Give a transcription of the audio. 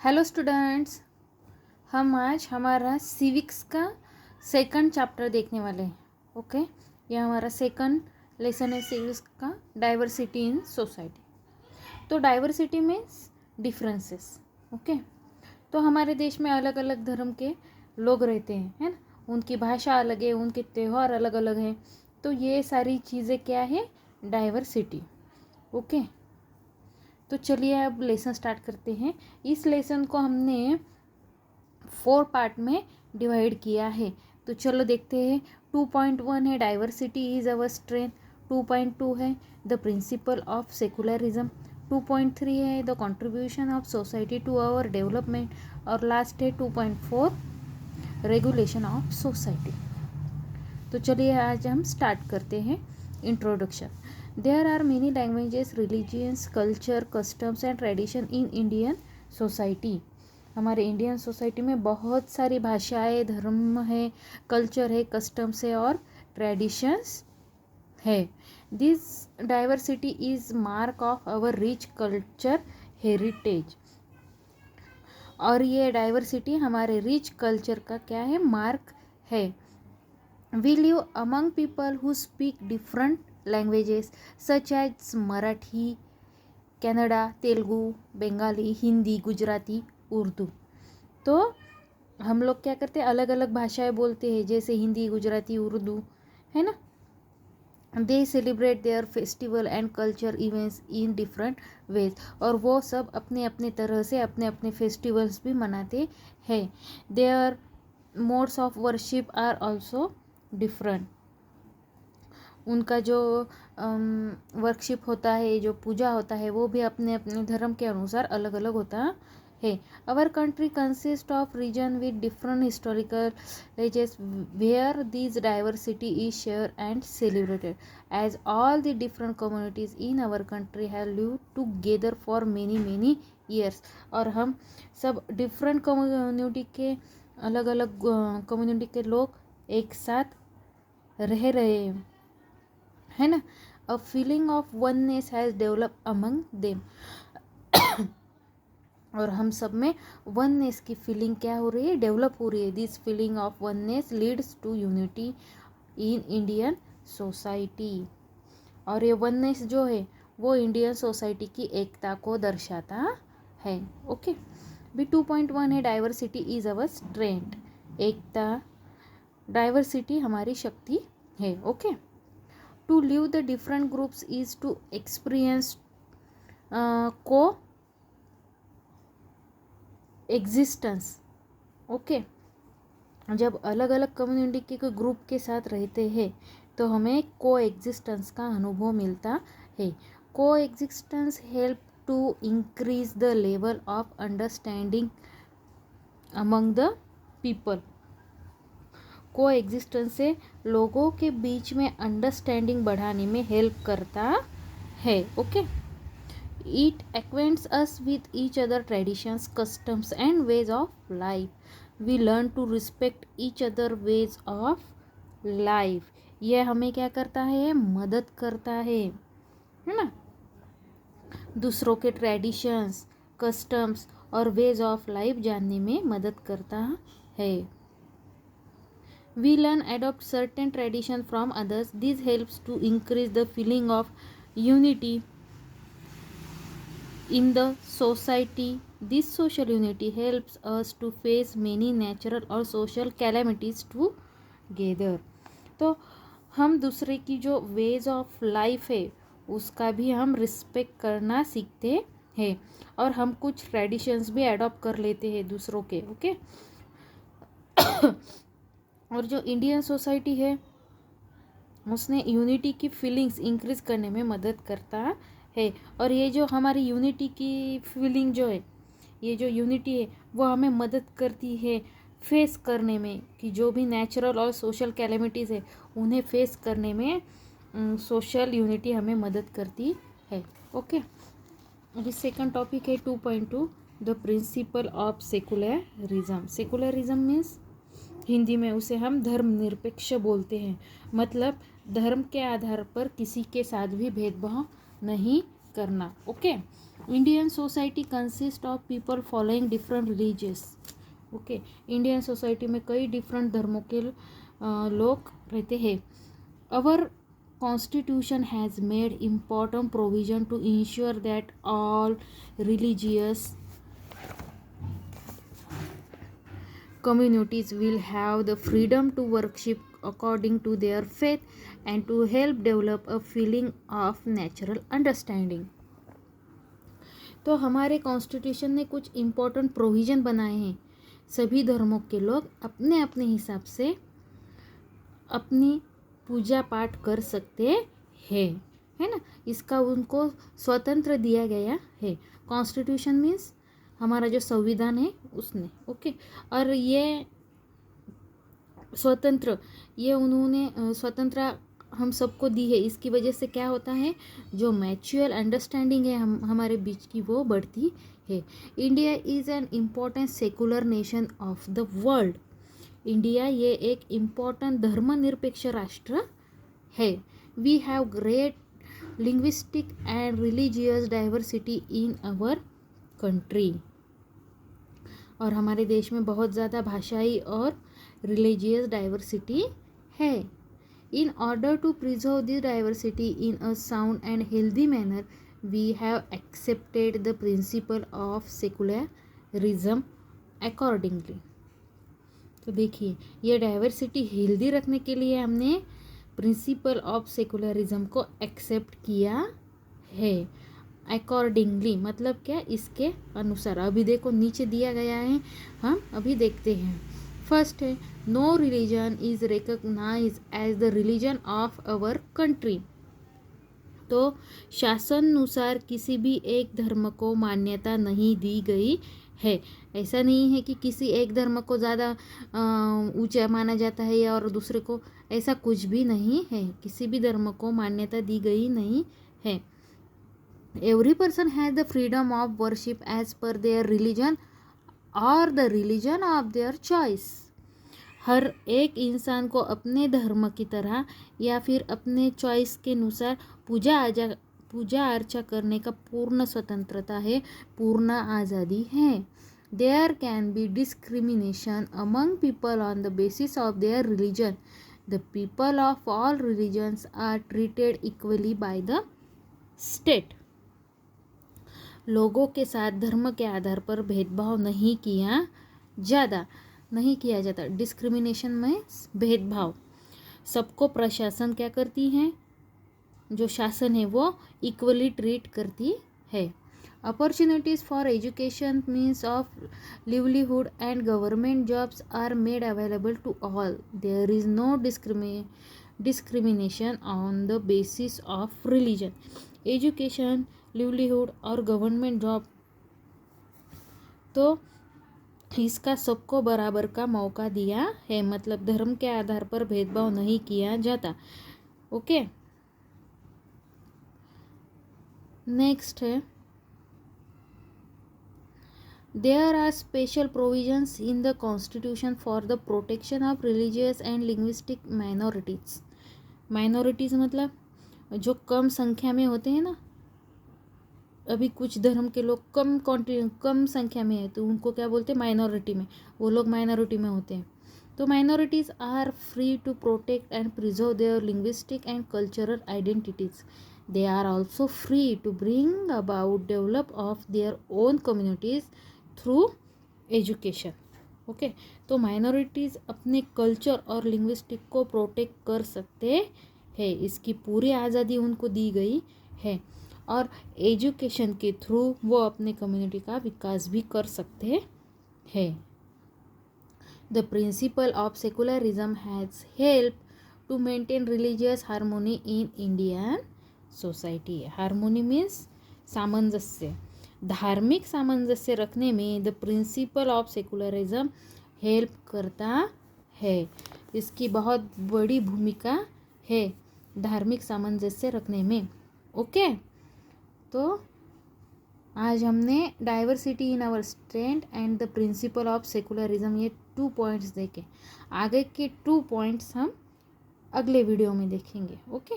Hello students, हम आज हमारा सिविक्स का सेकंड चैप्टर देखने वाले हैं। ओके, ये हमारा सेकंड लेसन है सिविक्स का, डाइवर्सिटी इन सोसाइटी। तो डाइवर्सिटी मीन्स डिफरेंसेस। ओके, तो हमारे देश में अलग अलग धर्म के लोग रहते हैं, है ना। उनकी भाषा अलग है, उनके त्यौहार अलग अलग हैं। तो ये सारी चीज़ें क्या है? डाइवर्सिटी। ओके, तो चलिए अब लेसन स्टार्ट करते हैं। इस लेसन को हमने 4 पार्ट में डिवाइड किया है। तो चलो देखते हैं। 2.1 है डाइवर्सिटी इज अवर स्ट्रेंथ। 2.2 है द प्रिंसिपल ऑफ सेकुलरिज्म। 2.3 है the contribution of society to our development. और लास्ट है 2.4 रेगुलेशन ऑफ सोसाइटी। तो चलिए आज हम स्टार्ट करते हैं। Introduction. There are many languages, religions, culture, customs and tradition in Indian society. हमारे इंडियन सोसाइटी में बहुत सारी भाषाएं, धर्म है, कल्चर है, कस्टम्स है और ट्रेडिशंस है। This diversity is mark of our rich culture heritage. और ये डाइवर्सिटी हमारे रिच कल्चर का क्या है? मार्क है। We live among people who speak different languages such as Marathi, Kannada, Telugu, Bengali, Hindi, Gujarati, Urdu. तो हम लोग क्या करते हैं? अलग अलग भाषाएं बोलते हैं, जैसे हिंदी, गुजराती, उर्दू, है ना। दे celebrate their festival and culture events in different ways. और वो सब अपने अपने तरह से अपने अपने फेस्टिवल्स भी मनाते हैं। Their modes of worship are also different. उनका जो वर्कशिप होता है, जो पूजा होता है, वो भी अपने अपने धर्म के अनुसार अलग अलग होता है। Our country consist of region with different historical ages where this diversity is share and celebrated as all the different communities in our country have lived together for many many years. और हम सब different community के अलग अलग community के लोग एक साथ रह रहे हैं, है ना। A feeling of oneness has develop among them. और हम सब में वननेस की फीलिंग क्या हो रही है? डेवलप हो रही है। This feeling of oneness leads to unity in Indian society. और ये वननेस जो है वो इंडियन सोसाइटी की एकता को दर्शाता है। ओके, भी 2.1 है डाइवर्सिटी इज अवर स्ट्रेंथ। एकता, डाइवर्सिटी हमारी शक्ति है। Okay, to live the different groups is to experience coexistence. Okay, जब अलग अलग कम्युनिटी के कोई ग्रुप के साथ रहते हैं तो हमें को एग्जिस्टेंस का अनुभव मिलता है। Coexistence help to increase the level of understanding among the people. Coexistence से लोगों के बीच में अंडरस्टैंडिंग बढ़ाने में हेल्प करता है। Okay, it acquaints us with each other traditions, customs and ways of life. We learn to respect each other ways of life. यह हमें क्या करता है? मदद करता है ना। दूसरों के ट्रेडिशंस, कस्टम्स और वेज ऑफ लाइफ जानने में मदद करता है। We learn adopt certain tradition from others. This helps to increase the feeling of unity in the society. This social unity helps us to face many natural or social calamities together. तो हम दूसरे की जो veg of life है उसका भी हम respect करना सीखते हैं। और हम कुछ ट्रेडिशंस भी अडॉप्ट कर लेते हैं दूसरों के। ओके, और जो इंडियन सोसाइटी है उसने यूनिटी की फीलिंग्स इंक्रीज करने में मदद करता है। और ये जो हमारी यूनिटी की फीलिंग जो है, ये जो यूनिटी है वो हमें मदद करती है फेस करने में, कि जो भी नेचुरल और सोशल कैलेमिटीज़ है उन्हें फेस करने में सोशल यूनिटी हमें मदद करती है। ओके, अभी सेकंड टॉपिक है 2.2 the principle of secularism. Secularism means Hindi में उसे हम धर्मनिरपेक्ष बोलते हैं। मतलब धर्म के आधार पर किसी के साथ भी भेदभाव नहीं करना। Okay, Indian society consist of people following different religious. Okay, Indian society में कई डिफरेंट धर्मों के लोग रहते हैं. Our constitution has made important provision to ensure that all religious communities will have the freedom to worship according to their faith and to help develop a feeling of natural understanding. तो हमारे constitution ने कुछ important provision बनाए हैं. सभी धर्मों के लोग अपने अपने हिसाब से अपनी पूजा पाठ कर सकते हैं, है ना. इसका उनको स्वतंत्र दिया गया है. कॉन्स्टिट्यूशन मीन्स हमारा जो संविधान है उसने. ओके, और ये स्वतंत्र, ये उन्होंने स्वतंत्रता हम सबको दी है. इसकी वजह से क्या होता है, जो मैच्योर अंडरस्टैंडिंग है हमारे बीच की वो बढ़ती है. India is an important secular nation of the world. India ये एक इम्पोर्टेंट धर्मनिरपेक्ष राष्ट्र है. We have great linguistic and religious diversity in our country. और हमारे देश में बहुत ज़्यादा भाषाई और रिलीजियस डाइवर्सिटी है. In order to preserve this diversity in a sound and healthy manner we have accepted the principle of secularism accordingly. तो देखिए, ये डाइवर्सिटी हेल्दी रखने के लिए हमने प्रिंसिपल ऑफ सेकुलरिज्म को एक्सेप्ट किया है. अकॉर्डिंगली मतलब क्या, इसके अनुसार. अभी देखो नीचे दिया गया है, हम अभी देखते हैं. फर्स्ट है, no religion is recognise as the religion of our country. तो शासनानुसार किसी भी एक धर्म को मान्यता नहीं दी गई है. ऐसा नहीं है कि किसी एक धर्म को ज़्यादा ऊंचा माना जाता है और दूसरे को, ऐसा कुछ भी नहीं है. किसी भी धर्म को मान्यता दी गई नहीं है. Every person has the freedom of worship as per their religion or the religion of their choice. हर एक इंसान को अपने धर्म की तरह या फिर अपने चॉइस के अनुसार पूजा अर्चा करने का पूर्ण स्वतंत्रता है, पूर्ण आज़ादी है. There can be discrimination among people on the basis of their religion. The people of all religions are treated equally by the state. लोगों के साथ धर्म के आधार पर भेदभाव नहीं किया जाता. डिस्क्रिमिनेशन में भेदभाव. सबको प्रशासन क्या करती है, जो शासन है वो इक्वली ट्रीट करती है. Opportunities for education, means of livelihood and government jobs are made available to all. There is no discrimination on the basis of religion. Education, livelihood और गवर्नमेंट जॉब, तो इसका सबको बराबर का मौका दिया है. मतलब धर्म के आधार पर भेदभाव नहीं किया जाता. ओके, नेक्स्ट है, there are special provisions in the constitution for the protection of religious and linguistic minorities. Minorities मतलब जो कम संख्या में होते हैं ना. अभी कुछ धर्म के लोग कम संख्या में है, तो उनको क्या बोलते हैं, माइनॉरिटी में. वो लोग माइनॉरिटी में होते हैं. तो minorities are free to protect and preserve their linguistic and cultural identities. They are also free to bring about develop of their own communities through education. Okay, तो माइनॉरिटीज़ अपने कल्चर और लिंग्विस्टिक को protect कर सकते हैं. इसकी पूरी आज़ादी उनको दी गई है और एजुकेशन के थ्रू वो अपने कम्युनिटी का विकास भी कर सकते हैं. The principle of secularism has help to maintain religious harmony in Indian society. Harmony means सामंजस्य. धार्मिक सामंजस्य रखने में the principle of secularism help करता है. इसकी बहुत बड़ी भूमिका है धार्मिक सामंजस्य रखने में. ओके, तो आज हमने diversity in our state and the principle of secularism, ये 2 पॉइंट्स देखे. आगे के 2 पॉइंट्स हम अगले वीडियो में देखेंगे. ओके.